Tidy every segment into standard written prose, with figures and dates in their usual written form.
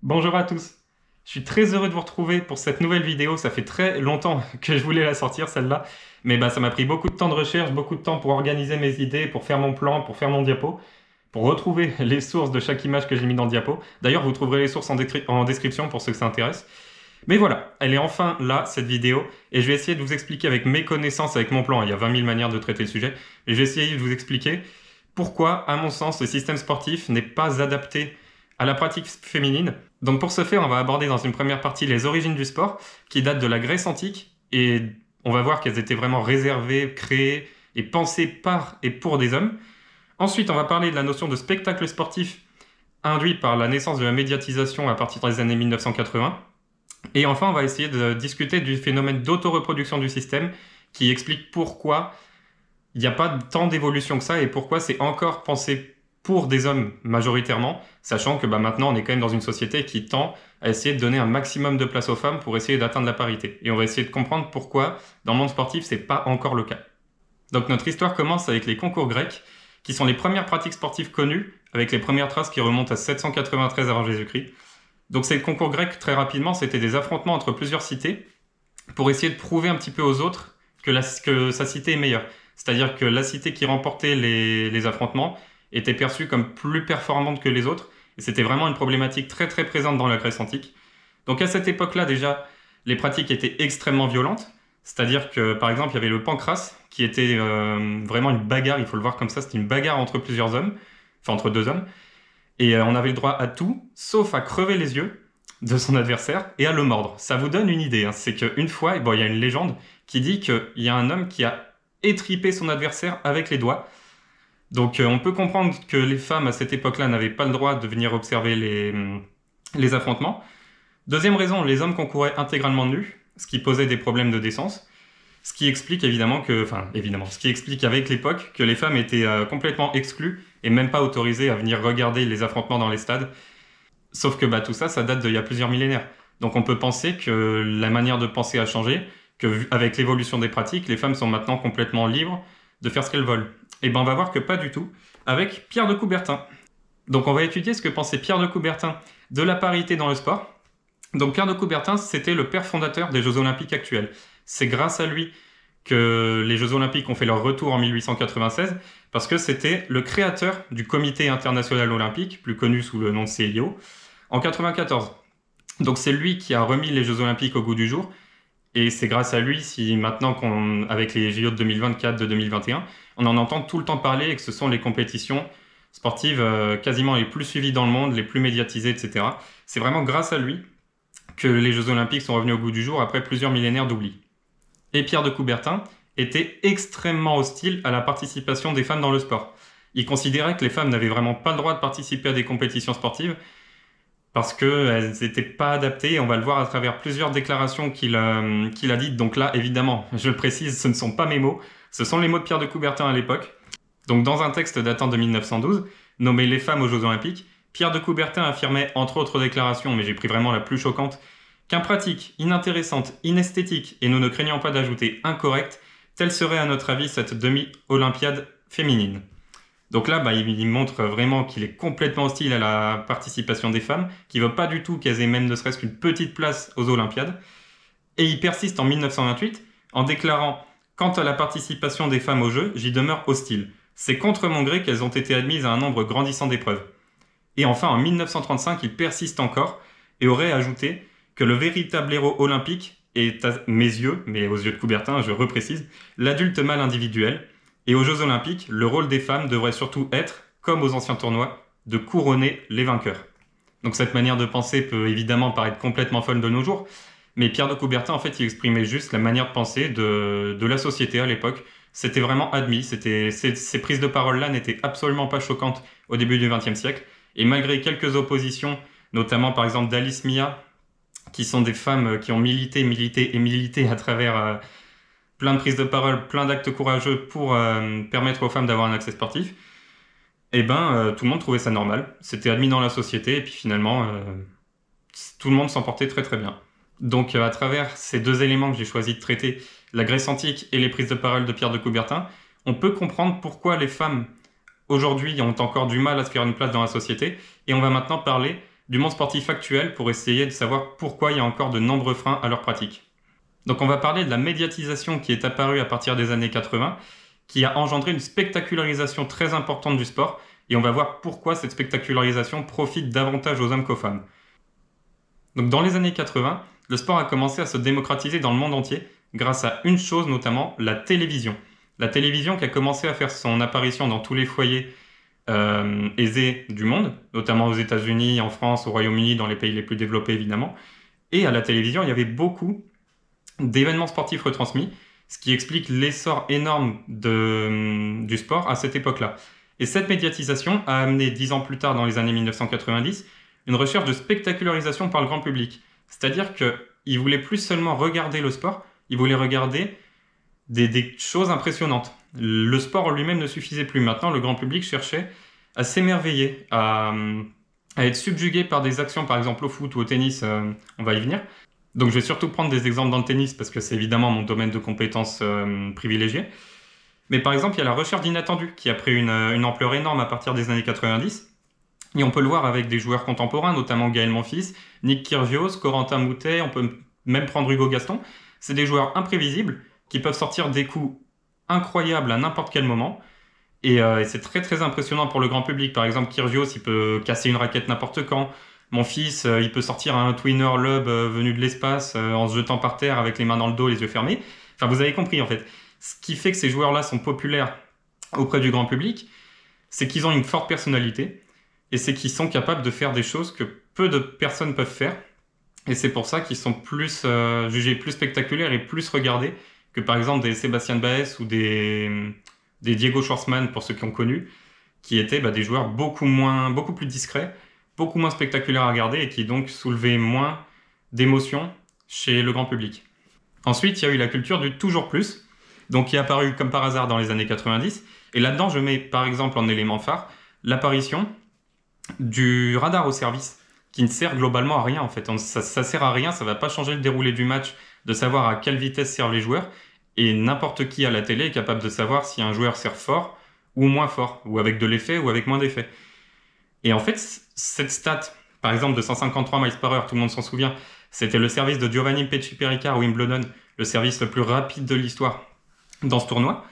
Bonjour à tous, je suis très heureux de vous retrouver pour cette nouvelle vidéo. Ça fait très longtemps que je voulais la sortir celle-là, mais ça m'a pris beaucoup de temps de recherche, beaucoup de temps pour organiser mes idées, pour faire mon plan, pour faire mon diapo, pour retrouver les sources de chaque image que j'ai mis dans le diapo. D'ailleurs, vous trouverez les sources en description pour ceux que ça intéresse. Mais voilà, elle est enfin là, cette vidéo, et je vais essayer de vous expliquer avec mes connaissances, avec mon plan. Il y a 20 000 manières de traiter le sujet, mais je vais essayer de vous expliquer pourquoi, à mon sens, le système sportif n'est pas adapté à la pratique féminine. Donc pour ce faire, on va aborder dans une première partie les origines du sport, qui datent de la Grèce antique, et on va voir qu'elles étaient vraiment réservées, créées et pensées par et pour des hommes. Ensuite, on va parler de la notion de spectacle sportif induit par la naissance de la médiatisation à partir des années 1980. Et enfin, on va essayer de discuter du phénomène d'autoreproduction du système, qui explique pourquoi il n'y a pas tant d'évolution que ça et pourquoi c'est encore pensé pour des hommes majoritairement, sachant que maintenant on est quand même dans une société qui tend à essayer de donner un maximum de place aux femmes pour essayer d'atteindre la parité. Et on va essayer de comprendre pourquoi dans le monde sportif c'est pas encore le cas. Donc notre histoire commence avec les concours grecs, qui sont les premières pratiques sportives connues, avec les premières traces qui remontent à 793 avant Jésus-Christ. Donc ces concours grecs, très rapidement, c'était des affrontements entre plusieurs cités pour essayer de prouver un petit peu aux autres que sa cité est meilleure. C'est-à-dire que la cité qui remportait les affrontements était perçue comme plus performante que les autres. Et c'était vraiment une problématique très très présente dans la Grèce antique. Donc à cette époque-là déjà, les pratiques étaient extrêmement violentes. C'est-à-dire que par exemple, il y avait le pancrace, qui était vraiment une bagarre, il faut le voir comme ça, c'était une bagarre entre plusieurs hommes, enfin entre deux hommes. Et on avait le droit à tout, sauf à crever les yeux de son adversaire et à le mordre. Ça vous donne une idée, hein. C'est qu'une fois, il y a une légende qui dit qu'il y a un homme qui a étripé son adversaire avec les doigts. Donc on peut comprendre que les femmes à cette époque-là n'avaient pas le droit de venir observer les affrontements. Deuxième raison, les hommes concouraient intégralement nus, ce qui posait des problèmes de décence. Ce qui explique ce qui explique avec l'époque que les femmes étaient complètement exclues et même pas autorisées à venir regarder les affrontements dans les stades. Sauf que tout ça, ça date d'il y a plusieurs millénaires. Donc on peut penser que la manière de penser a changé, qu'avec l'évolution des pratiques, les femmes sont maintenant complètement libres de faire ce qu'elles veulent. Et on va voir que pas du tout, avec Pierre de Coubertin. Donc on va étudier ce que pensait Pierre de Coubertin de la parité dans le sport. Donc Pierre de Coubertin, c'était le père fondateur des Jeux Olympiques actuels. C'est grâce à lui que les Jeux Olympiques ont fait leur retour en 1896, parce que c'était le créateur du Comité international olympique, plus connu sous le nom de CIO, en 1994. Donc c'est lui qui a remis les Jeux Olympiques au goût du jour, et c'est grâce à lui si maintenant, avec les JO de 2024, de 2021, on en entend tout le temps parler et que ce sont les compétitions sportives quasiment les plus suivies dans le monde, les plus médiatisées, etc. C'est vraiment grâce à lui que les Jeux Olympiques sont revenus au goût du jour après plusieurs millénaires d'oubli. Et Pierre de Coubertin était extrêmement hostile à la participation des femmes dans le sport. Il considérait que les femmes n'avaient vraiment pas le droit de participer à des compétitions sportives parce qu'elles n'étaient pas adaptées, et on va le voir à travers plusieurs déclarations qu'il a dites. Donc là, évidemment, je le précise, ce ne sont pas mes mots, ce sont les mots de Pierre de Coubertin à l'époque. Donc dans un texte datant de 1912, nommé « Les femmes aux Jeux Olympiques », Pierre de Coubertin affirmait, entre autres déclarations, mais j'ai pris vraiment la plus choquante, qu'impratique, inintéressante, inesthétique, et nous ne craignons pas d'ajouter incorrecte, telle serait à notre avis cette demi-olympiade féminine. Donc là, il montre vraiment qu'il est complètement hostile à la participation des femmes, qu'il ne veut pas du tout qu'elles aient même ne serait-ce qu'une petite place aux Olympiades. Et il persiste en 1928 en déclarant « Quant à la participation des femmes aux Jeux, j'y demeure hostile. C'est contre mon gré qu'elles ont été admises à un nombre grandissant d'épreuves. » Et enfin, en 1935, il persiste encore et aurait ajouté que le véritable héros olympique est, à mes yeux, mais aux yeux de Coubertin, je reprécise, l'adulte mâle individuel. Et aux Jeux Olympiques, le rôle des femmes devrait surtout être, comme aux anciens tournois, de couronner les vainqueurs. Donc cette manière de penser peut évidemment paraître complètement folle de nos jours, mais Pierre de Coubertin, en fait, il exprimait juste la manière de penser de la société à l'époque. C'était vraiment admis, ces prises de parole-là n'étaient absolument pas choquantes au début du XXe siècle, et malgré quelques oppositions, notamment par exemple d'Alice Mia, qui sont des femmes qui ont milité à travers plein de prises de parole, plein d'actes courageux pour permettre aux femmes d'avoir un accès sportif, tout le monde trouvait ça normal. C'était admis dans la société, et puis finalement, tout le monde s'en portait très très bien. Donc à travers ces deux éléments que j'ai choisi de traiter, la Grèce antique et les prises de parole de Pierre de Coubertin, on peut comprendre pourquoi les femmes aujourd'hui ont encore du mal à se faire une place dans la société, et on va maintenant parler du monde sportif actuel pour essayer de savoir pourquoi il y a encore de nombreux freins à leur pratique. Donc on va parler de la médiatisation qui est apparue à partir des années 80, qui a engendré une spectacularisation très importante du sport, et on va voir pourquoi cette spectacularisation profite davantage aux hommes qu'aux femmes. Donc dans les années 80, le sport a commencé à se démocratiser dans le monde entier, grâce à une chose notamment, la télévision. La télévision qui a commencé à faire son apparition dans tous les foyers aisés du monde, notamment aux États-Unis, en France, au Royaume-Uni, dans les pays les plus développés évidemment. Et à la télévision, il y avait beaucoup d'événements sportifs retransmis, ce qui explique l'essor énorme du sport à cette époque-là. Et cette médiatisation a amené 10 ans plus tard, dans les années 1990, une recherche de spectacularisation par le grand public. C'est-à-dire qu'ils ne voulaient plus seulement regarder le sport, ils voulaient regarder des choses impressionnantes. Le sport en lui-même ne suffisait plus. Maintenant, le grand public cherchait à s'émerveiller, à être subjugué par des actions, par exemple au foot ou au tennis, on va y venir. Donc je vais surtout prendre des exemples dans le tennis, parce que c'est évidemment mon domaine de compétences privilégié. Mais par exemple, il y a la recherche d'inattendus, qui a pris une ampleur énorme à partir des années 90. Et on peut le voir avec des joueurs contemporains, notamment Gaël Monfils, Nick Kyrgios, Corentin Moutet, on peut même prendre Hugo Gaston. C'est des joueurs imprévisibles qui peuvent sortir des coups incroyables à n'importe quel moment. Et c'est très très impressionnant pour le grand public. Par exemple, Kyrgios, il peut casser une raquette n'importe quand. Monfils, il peut sortir un twinner lob venu de l'espace en se jetant par terre avec les mains dans le dos, les yeux fermés. Enfin, vous avez compris en fait. Ce qui fait que ces joueurs-là sont populaires auprès du grand public, c'est qu'ils ont une forte personnalité. Et c'est qu'ils sont capables de faire des choses que peu de personnes peuvent faire. Et c'est pour ça qu'ils sont jugés plus spectaculaires et plus regardés que par exemple des Sébastien Baez ou des Diego Schwartzman, pour ceux qui ont connu, qui étaient des joueurs beaucoup plus discrets, beaucoup moins spectaculaires à regarder et qui donc soulevaient moins d'émotions chez le grand public. Ensuite, il y a eu la culture du toujours plus, donc qui est apparue comme par hasard dans les années 90. Et là-dedans, je mets par exemple en élément phare l'apparition du radar au service, qui ne sert globalement à rien en fait. Ça sert à rien, ça va pas changer le déroulé du match, de savoir à quelle vitesse servent les joueurs, et n'importe qui à la télé est capable de savoir si un joueur sert fort ou moins fort, ou avec de l'effet ou avec moins d'effet. Et en fait, cette stat, par exemple de 153 miles par heure, tout le monde s'en souvient, c'était le service de Giovanni Pesci-Pericard à Wimbledon, le service le plus rapide de l'histoire dans ce tournoi.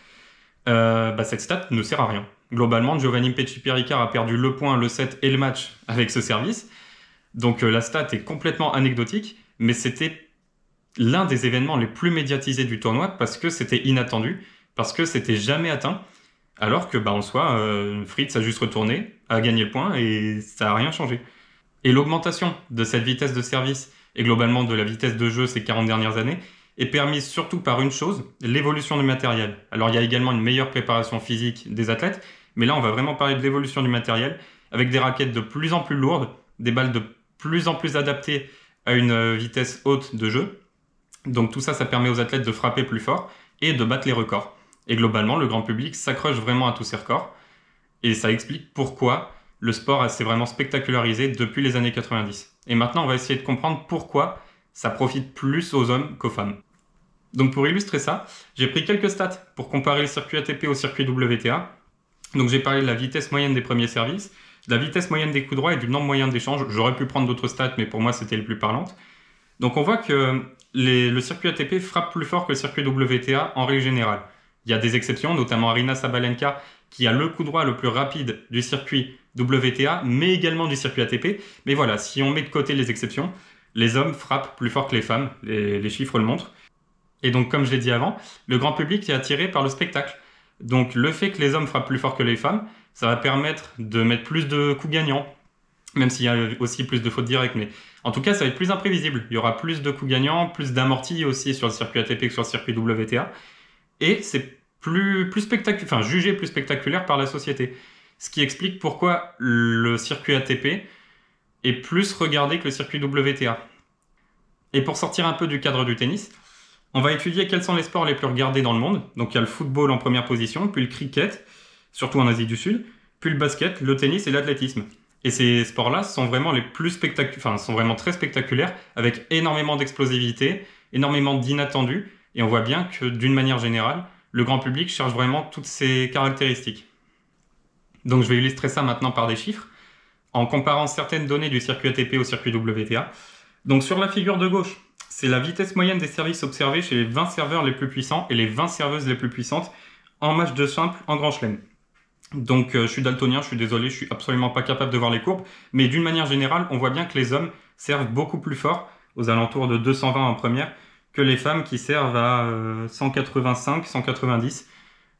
Cette stat ne sert à rien. Globalement, Giovanni Pesci-Pericard a perdu le point, le set et le match avec ce service. Donc la stat est complètement anecdotique, mais c'était l'un des événements les plus médiatisés du tournoi parce que c'était inattendu, parce que c'était jamais atteint, alors que en soi, Fritz a juste retourné, a gagné le point et ça n'a rien changé. Et l'augmentation de cette vitesse de service et globalement de la vitesse de jeu ces 40 dernières années est permise surtout par une chose, l'évolution du matériel. Alors il y a également une meilleure préparation physique des athlètes, mais là on va vraiment parler de l'évolution du matériel, avec des raquettes de plus en plus lourdes, des balles de plus en plus adaptées à une vitesse haute de jeu. Donc tout ça, ça permet aux athlètes de frapper plus fort et de battre les records. Et globalement, le grand public s'accroche vraiment à tous ces records. Et ça explique pourquoi le sport s'est vraiment spectacularisé depuis les années 90. Et maintenant, on va essayer de comprendre pourquoi ça profite plus aux hommes qu'aux femmes. Donc pour illustrer ça, j'ai pris quelques stats pour comparer le circuit ATP au circuit WTA. Donc j'ai parlé de la vitesse moyenne des premiers services, de la vitesse moyenne des coups droits et du nombre moyen d'échanges. J'aurais pu prendre d'autres stats, mais pour moi, c'était les plus parlantes. Donc on voit que le circuit ATP frappe plus fort que le circuit WTA en règle générale. Il y a des exceptions, notamment Aryna Sabalenka, qui a le coup droit le plus rapide du circuit WTA, mais également du circuit ATP. Mais voilà, si on met de côté les exceptions, les hommes frappent plus fort que les femmes, les chiffres le montrent. Et donc, comme je l'ai dit avant, le grand public est attiré par le spectacle. Donc, le fait que les hommes frappent plus fort que les femmes, ça va permettre de mettre plus de coups gagnants, même s'il y a aussi plus de fautes directes. Mais en tout cas, ça va être plus imprévisible. Il y aura plus de coups gagnants, plus d'amortis aussi sur le circuit ATP que sur le circuit WTA. Et c'est jugé plus spectaculaire par la société. Ce qui explique pourquoi le circuit ATP est plus regardé que le circuit WTA. Et pour sortir un peu du cadre du tennis, on va étudier quels sont les sports les plus regardés dans le monde. Donc il y a le football en première position, puis le cricket, surtout en Asie du Sud, puis le basket, le tennis et l'athlétisme. Et ces sports-là sont vraiment sont vraiment très spectaculaires, avec énormément d'explosivité, énormément d'inattendus, et on voit bien que d'une manière générale, le grand public cherche vraiment toutes ces caractéristiques. Donc je vais illustrer ça maintenant par des chiffres. en comparant certaines données du circuit ATP au circuit WTA. Donc sur la figure de gauche, c'est la vitesse moyenne des services observés chez les 20 serveurs les plus puissants et les 20 serveuses les plus puissantes en match de simple en Grand Chelem. Donc je suis daltonien, je suis désolé, je suis absolument pas capable de voir les courbes, mais d'une manière générale, on voit bien que les hommes servent beaucoup plus fort, aux alentours de 220 en première, que les femmes qui servent à 185, 190.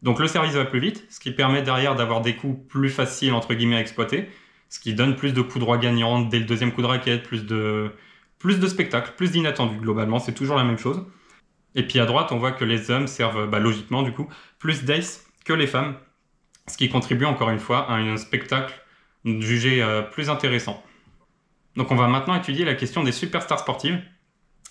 Donc le service va plus vite, ce qui permet derrière d'avoir des coups plus faciles entre guillemets à exploiter, ce qui donne plus de coups droits gagnants dès le deuxième coup de raquette, plus de spectacle, plus d'inattendu. Globalement, c'est toujours la même chose. Et puis à droite, on voit que les hommes servent logiquement du coup plus d'ace que les femmes, ce qui contribue encore une fois à un spectacle jugé plus intéressant. Donc on va maintenant étudier la question des superstars sportives.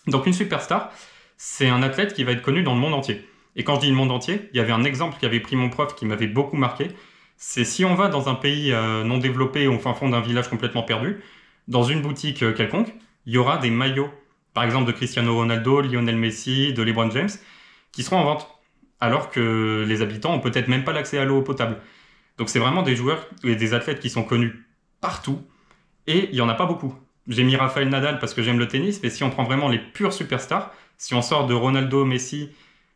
Donc une superstar, c'est un athlète qui va être connu dans le monde entier. Et quand je dis le monde entier, il y avait un exemple qu'avait pris mon prof qui m'avait beaucoup marqué. C'est si on va dans un pays non développé ou au fin fond d'un village complètement perdu, dans une boutique quelconque, il y aura des maillots, par exemple de Cristiano Ronaldo, Lionel Messi, de LeBron James, qui seront en vente, alors que les habitants ont peut-être même pas l'accès à l'eau potable. Donc c'est vraiment des joueurs et des athlètes qui sont connus partout, et il n'y en a pas beaucoup. J'ai mis Rafael Nadal parce que j'aime le tennis, mais si on prend vraiment les purs superstars, si on sort de Ronaldo, Messi,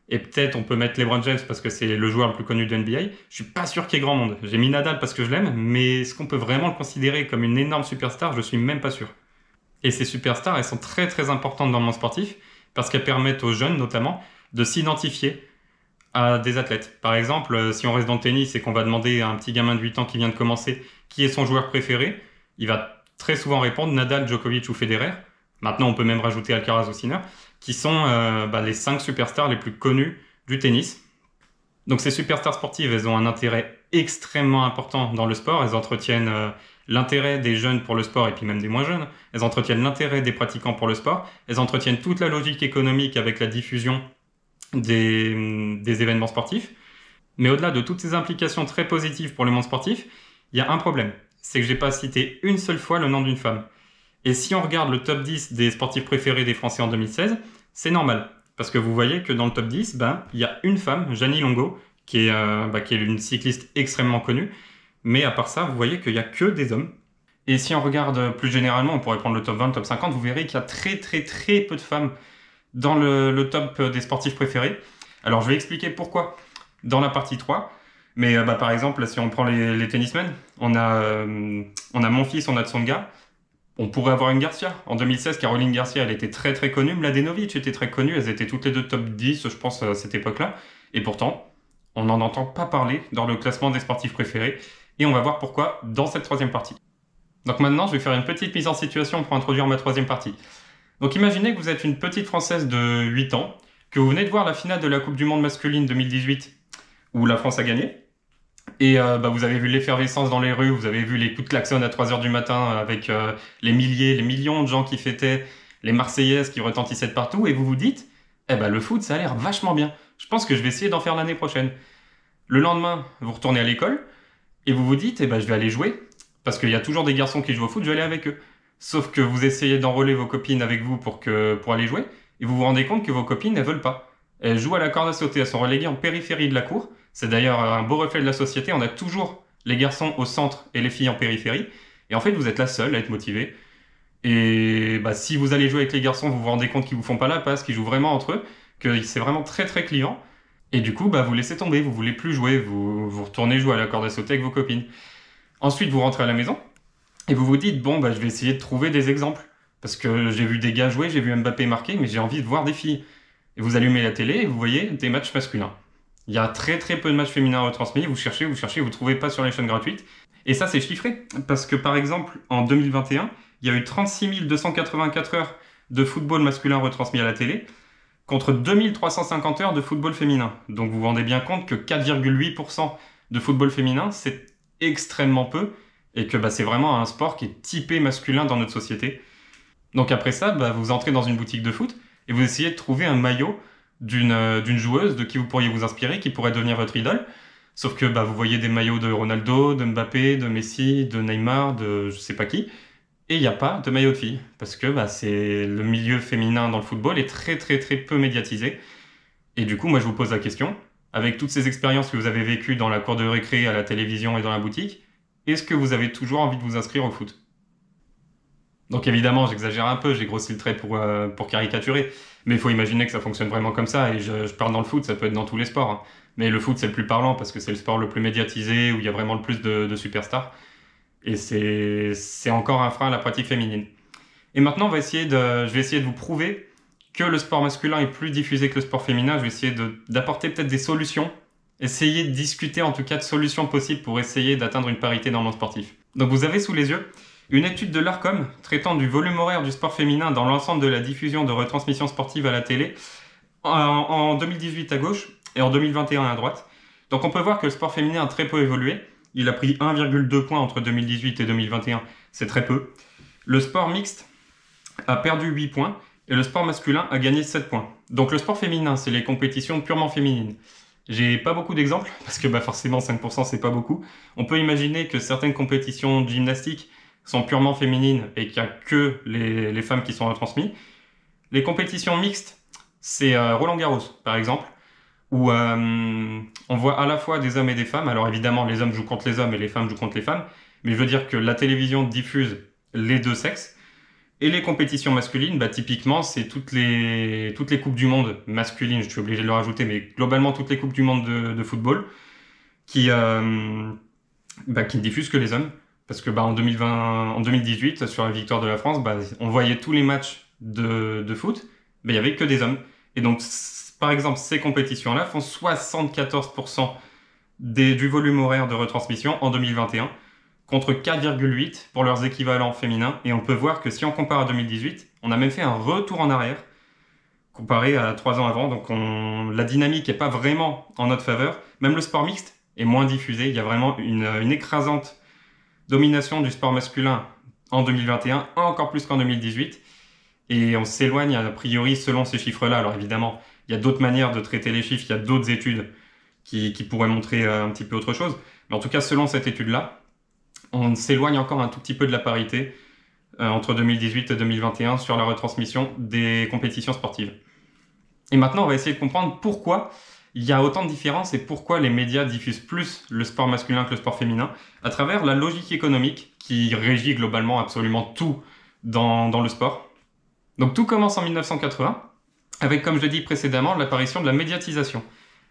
et peut-être on peut mettre LeBron James parce que c'est le joueur le plus connu de NBA, je suis pas sûr qu'il y ait grand monde. J'ai mis Nadal parce que je l'aime, mais est-ce qu'on peut vraiment le considérer comme une énorme superstar? Je suis même pas sûr. Et ces superstars, elles sont très très importantes dans le monde sportif, parce qu'elles permettent aux jeunes notamment de s'identifier à des athlètes. Par exemple, si on reste dans le tennis et qu'on va demander à un petit gamin de 8 ans qui vient de commencer qui est son joueur préféré, il va très souvent répondre Nadal, Djokovic ou Federer. Maintenant, on peut même rajouter Alcaraz ou Sinner, qui sont les 5 superstars les plus connus du tennis. Donc ces superstars sportives, elles ont un intérêt extrêmement important dans le sport. Elles entretiennent l'intérêt des jeunes pour le sport et puis même des moins jeunes. Elles entretiennent l'intérêt des pratiquants pour le sport. Elles entretiennent toute la logique économique avec la diffusion des événements sportifs. Mais au-delà de toutes ces implications très positives pour le monde sportif, il y a un problème. C'est que j'ai pas cité une seule fois le nom d'une femme. Et si on regarde le top 10 des sportifs préférés des Français en 2016, c'est normal. Parce que vous voyez que dans le top 10, il y a une femme, Jeannie Longo, qui est une cycliste extrêmement connue. Mais à part ça, vous voyez qu'il n'y a que des hommes. Et si on regarde plus généralement, on pourrait prendre le top 20, le top 50, vous verrez qu'il y a très très très peu de femmes dans le top des sportifs préférés. Alors je vais expliquer pourquoi dans la partie 3. Mais par exemple, si on prend les tennismen, on a Monfils, on a Tsonga. On pourrait avoir une Garcia. En 2016, Caroline Garcia, elle était très très connue. Mladenovic était très connue. Elles étaient toutes les deux top 10, je pense, à cette époque-là. Et pourtant, on n'en entend pas parler dans le classement des sportifs préférés. Et on va voir pourquoi dans cette troisième partie. Donc maintenant, je vais faire une petite mise en situation pour introduire ma troisième partie. Donc imaginez que vous êtes une petite Française de 8 ans, que vous venez de voir la finale de la Coupe du Monde masculine 2018, où la France a gagné. Et vous avez vu l'effervescence dans les rues, vous avez vu les coups de klaxon à 3h du matin avec les milliers, les millions de gens qui fêtaient, les Marseillaises qui retentissaient de partout, et vous vous dites, le foot, ça a l'air vachement bien. Je pense que je vais essayer d'en faire l'année prochaine. Le lendemain, vous retournez à l'école, et vous vous dites, je vais aller jouer, parce qu'il y a toujours des garçons qui jouent au foot, je vais aller avec eux. Sauf que vous essayez d'enrôler vos copines avec vous pour aller jouer, et vous vous rendez compte que vos copines, elles veulent pas. Elles jouent à la corde à sauter, elles sont reléguées en périphérie de la cour. C'est d'ailleurs un beau reflet de la société. On a toujours les garçons au centre et les filles en périphérie. Et en fait, vous êtes la seule à être motivée. Et si vous allez jouer avec les garçons, vous vous rendez compte qu'ils vous font pas la passe, qu'ils jouent vraiment entre eux, que c'est vraiment très très clivant. Et du coup, vous laissez tomber, vous voulez plus jouer, vous retournez jouer à la corde à sauter avec vos copines. Ensuite, vous rentrez à la maison et vous vous dites, je vais essayer de trouver des exemples. Parce que j'ai vu des gars jouer, j'ai vu Mbappé marquer, mais j'ai envie de voir des filles. Et vous allumez la télé et vous voyez des matchs masculins. Il y a très très peu de matchs féminins retransmis, vous cherchez, vous trouvez pas sur les chaînes gratuites. Et ça c'est chiffré, parce que par exemple en 2021, il y a eu 36 284 heures de football masculin retransmis à la télé, contre 2350 heures de football féminin. Donc vous vous rendez bien compte que 4,8% de football féminin, c'est extrêmement peu, et que c'est vraiment un sport qui est typé masculin dans notre société. Donc après ça, vous entrez dans une boutique de foot, et vous essayez de trouver un maillot d'une joueuse de qui vous pourriez vous inspirer, qui pourrait devenir votre idole. Sauf que vous voyez des maillots de Ronaldo, de Mbappé, de Messi, de Neymar, de je sais pas qui, et il n'y a pas de maillot de fille. Parce que c'est le milieu féminin dans le football est très très très peu médiatisé. Et du coup, moi je vous pose la question, avec toutes ces expériences que vous avez vécues dans la cour de récré, à la télévision et dans la boutique, est-ce que vous avez toujours envie de vous inscrire au foot? Donc évidemment, j'exagère un peu, j'ai grossi le trait pour caricaturer, mais il faut imaginer que ça fonctionne vraiment comme ça, et je parle dans le foot, ça peut être dans tous les sports, hein. Mais le foot, c'est le plus parlant parce que c'est le sport le plus médiatisé, où il y a vraiment le plus de superstars, et c'est encore un frein à la pratique féminine. Et maintenant, je vais essayer de vous prouver que le sport masculin est plus diffusé que le sport féminin. Je vais essayer d'apporter peut-être des solutions, essayer de discuter en tout cas de solutions possibles pour essayer d'atteindre une parité dans le monde sportif. Donc vous avez sous les yeux une étude de l'ARCOM traitant du volume horaire du sport féminin dans l'ensemble de la diffusion de retransmissions sportives à la télé en 2018 à gauche et en 2021 à droite. Donc on peut voir que le sport féminin a très peu évolué. Il a pris 1,2 points entre 2018 et 2021, c'est très peu. Le sport mixte a perdu 8 points et le sport masculin a gagné 7 points. Donc le sport féminin, c'est les compétitions purement féminines. J'ai pas beaucoup d'exemples parce que forcément 5% c'est pas beaucoup. On peut imaginer que certaines compétitions de gymnastique sont purement féminines et qu'il n'y a que les femmes qui sont retransmises. Les compétitions mixtes, c'est Roland-Garros par exemple, où on voit à la fois des hommes et des femmes. Alors évidemment, les hommes jouent contre les hommes et les femmes jouent contre les femmes, mais je veux dire que la télévision diffuse les deux sexes. Et les compétitions masculines, typiquement, c'est toutes les coupes du monde masculines, je suis obligé de le rajouter, mais globalement toutes les coupes du monde de football qui ne diffusent que les hommes. Parce que en 2018, sur la victoire de la France, on voyait tous les matchs de foot, mais il n'y avait que des hommes. Et donc, par exemple, ces compétitions-là font 74% du volume horaire de retransmission en 2021, contre 4,8 pour leurs équivalents féminins. Et on peut voir que si on compare à 2018, on a même fait un retour en arrière, comparé à 3 ans avant. Donc la dynamique n'est pas vraiment en notre faveur. Même le sport mixte est moins diffusé. Il y a vraiment une écrasante domination du sport masculin en 2021, encore plus qu'en 2018. Et on s'éloigne a priori selon ces chiffres-là. Alors évidemment, il y a d'autres manières de traiter les chiffres, il y a d'autres études qui pourraient montrer un petit peu autre chose. Mais en tout cas, selon cette étude-là, on s'éloigne encore un tout petit peu de la parité entre 2018 et 2021 sur la retransmission des compétitions sportives. Et maintenant, on va essayer de comprendre pourquoi il y a autant de différences et pourquoi les médias diffusent plus le sport masculin que le sport féminin à travers la logique économique qui régit globalement absolument tout dans le sport. Donc tout commence en 1980 avec, comme je l'ai dit précédemment, l'apparition de la médiatisation.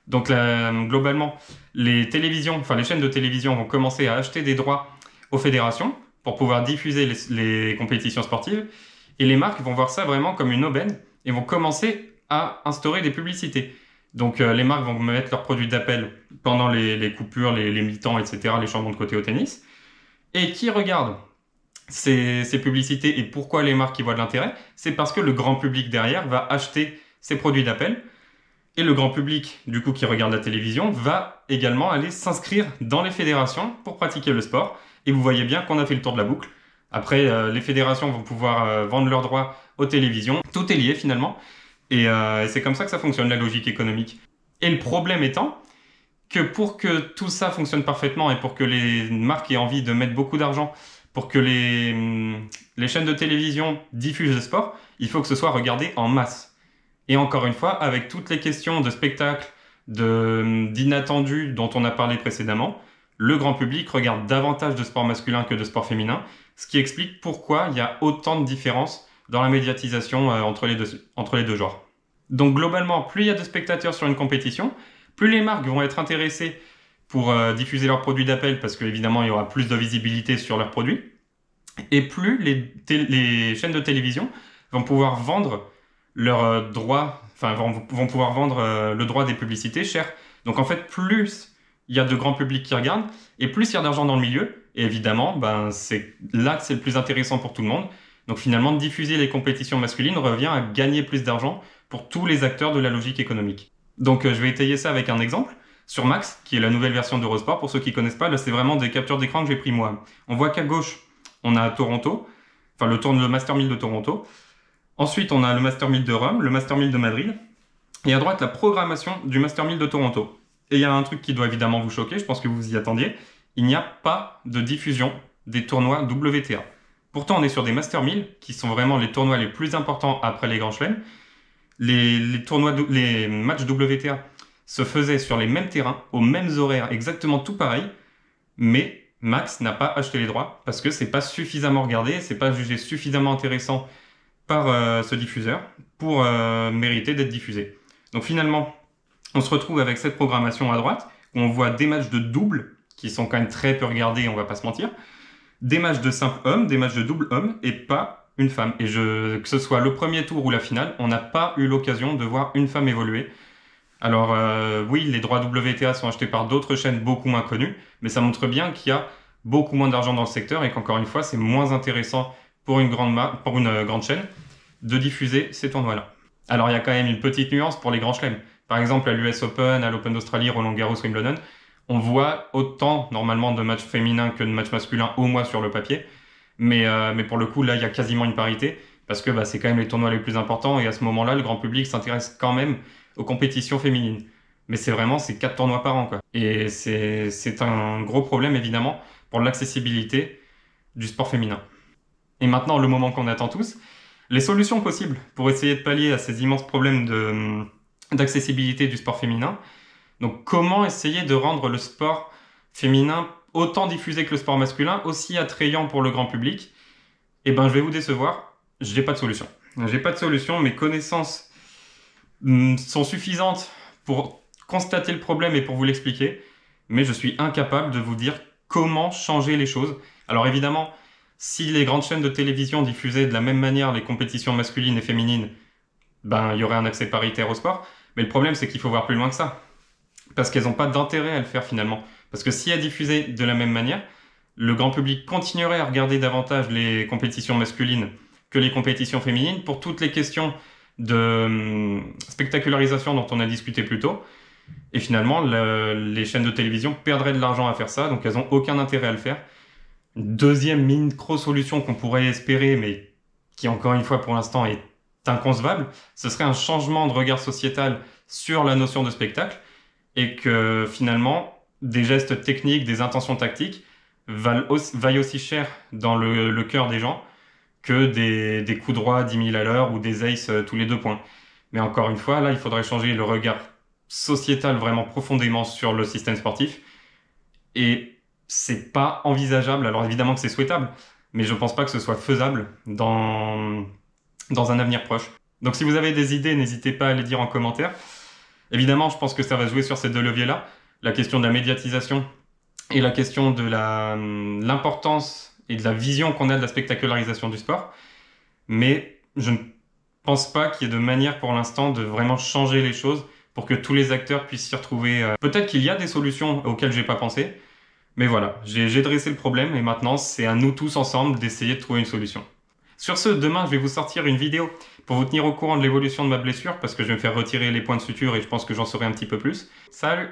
Donc globalement, les chaînes de télévision vont commencer à acheter des droits aux fédérations pour pouvoir diffuser les compétitions sportives, et les marques vont voir ça vraiment comme une aubaine et vont commencer à instaurer des publicités. Donc les marques vont mettre leurs produits d'appel pendant les coupures, les mi-temps, etc., les changements de côté au tennis. Et qui regarde ces publicités et pourquoi les marques y voient de l'intérêt? C'est parce que le grand public derrière va acheter ces produits d'appel. Et le grand public, du coup, qui regarde la télévision, va également aller s'inscrire dans les fédérations pour pratiquer le sport. Et vous voyez bien qu'on a fait le tour de la boucle. Après, les fédérations vont pouvoir vendre leurs droits aux télévisions. Tout est lié finalement. Et c'est comme ça que ça fonctionne, la logique économique. Et le problème étant que pour que tout ça fonctionne parfaitement et pour que les marques aient envie de mettre beaucoup d'argent, pour que les chaînes de télévision diffusent le sport, il faut que ce soit regardé en masse. Et encore une fois, avec toutes les questions de spectacle, d'inattendus dont on a parlé précédemment, le grand public regarde davantage de sport masculin que de sport féminin, ce qui explique pourquoi il y a autant de différences dans la médiatisation entre les deux genres. Donc globalement, plus il y a de spectateurs sur une compétition, plus les marques vont être intéressées pour diffuser leurs produits d'appel, parce qu'évidemment il y aura plus de visibilité sur leurs produits, et plus les chaînes de télévision vont pouvoir vendre leurs droits, vont pouvoir vendre le droit des publicités cher. Donc en fait, plus il y a de grands publics qui regardent, et plus il y a d'argent dans le milieu, et évidemment, c'est là que c'est le plus intéressant pour tout le monde. Donc finalement, diffuser les compétitions masculines revient à gagner plus d'argent pour tous les acteurs de la logique économique. Donc je vais étayer ça avec un exemple sur Max, qui est la nouvelle version d'Eurosport. Pour ceux qui ne connaissent pas, là c'est vraiment des captures d'écran que j'ai pris moi. On voit qu'à gauche, on a Toronto, le Master 1000 de Toronto. Ensuite, on a le Master 1000 de Rome, le Master 1000 de Madrid. Et à droite, la programmation du Master 1000 de Toronto. Et il y a un truc qui doit évidemment vous choquer, je pense que vous y attendiez. Il n'y a pas de diffusion des tournois WTA. Pourtant, on est sur des Master 1000, qui sont vraiment les tournois les plus importants après les Grands Chelems. Les matchs WTA se faisaient sur les mêmes terrains, aux mêmes horaires, exactement tout pareil, mais Max n'a pas acheté les droits parce que c'est pas suffisamment regardé, c'est pas jugé suffisamment intéressant par ce diffuseur pour mériter d'être diffusé. Donc finalement, on se retrouve avec cette programmation à droite, où on voit des matchs de double, qui sont quand même très peu regardés, on va pas se mentir, des matchs de simple homme, des matchs de double homme, et pas une femme. Et que ce soit le premier tour ou la finale, on n'a pas eu l'occasion de voir une femme évoluer. Alors oui, les droits WTA sont achetés par d'autres chaînes beaucoup moins connues, mais ça montre bien qu'il y a beaucoup moins d'argent dans le secteur et qu'encore une fois, c'est moins intéressant pour une grande chaîne de diffuser ces tournois-là. Alors il y a quand même une petite nuance pour les grands chelems. Par exemple, à l'US Open, à l'Open d'Australie, Roland-Garros, Wimbledon, on voit autant normalement de matchs féminins que de matchs masculins au moins sur le papier. Mais pour le coup, là, il y a quasiment une parité parce que c'est quand même les tournois les plus importants et à ce moment-là, le grand public s'intéresse quand même aux compétitions féminines. Mais c'est 4 tournois par an, quoi. Et c'est un gros problème, évidemment, pour l'accessibilité du sport féminin. Et maintenant, le moment qu'on attend tous, les solutions possibles pour essayer de pallier à ces immenses problèmes d'accessibilité du sport féminin. Donc, comment essayer de rendre le sport féminin autant diffusé que le sport masculin, aussi attrayant pour le grand public? Eh ben, je vais vous décevoir, j'ai pas de solution. J'ai pas de solution, mes connaissances sont suffisantes pour constater le problème et pour vous l'expliquer, mais je suis incapable de vous dire comment changer les choses. Alors évidemment, si les grandes chaînes de télévision diffusaient de la même manière les compétitions masculines et féminines, il y aurait un accès paritaire au sport. Mais le problème, c'est qu'il faut voir plus loin que ça. Parce qu'elles n'ont pas d'intérêt à le faire finalement. Parce que si elles diffusaient de la même manière, le grand public continuerait à regarder davantage les compétitions masculines que les compétitions féminines pour toutes les questions de spectacularisation dont on a discuté plus tôt. Et finalement, les chaînes de télévision perdraient de l'argent à faire ça, donc elles n'ont aucun intérêt à le faire. Une deuxième micro-solution qu'on pourrait espérer, mais qui encore une fois pour l'instant est inconcevable, ce serait un changement de regard sociétal sur la notion de spectacle et que finalement, des gestes techniques, des intentions tactiques vaillent aussi cher dans le cœur des gens que des coups droits 10 000 à l'heure ou des aces tous les 2 points. Mais encore une fois, là, il faudrait changer le regard sociétal vraiment profondément sur le système sportif. Et c'est pas envisageable. Alors évidemment que c'est souhaitable, mais je pense pas que ce soit faisable dans un avenir proche. Donc si vous avez des idées, n'hésitez pas à les dire en commentaire. Évidemment, je pense que ça va jouer sur ces deux leviers-là. La question de la médiatisation et la question de l'importance et de la vision qu'on a de la spectacularisation du sport. Mais je ne pense pas qu'il y ait de manière pour l'instant de vraiment changer les choses pour que tous les acteurs puissent s'y retrouver. Peut-être qu'il y a des solutions auxquelles j'ai pas pensé, mais voilà, j'ai dressé le problème et maintenant c'est à nous tous ensemble d'essayer de trouver une solution. Sur ce, demain je vais vous sortir une vidéo pour vous tenir au courant de l'évolution de ma blessure parce que je vais me faire retirer les points de suture et je pense que j'en saurai un petit peu plus. Salut!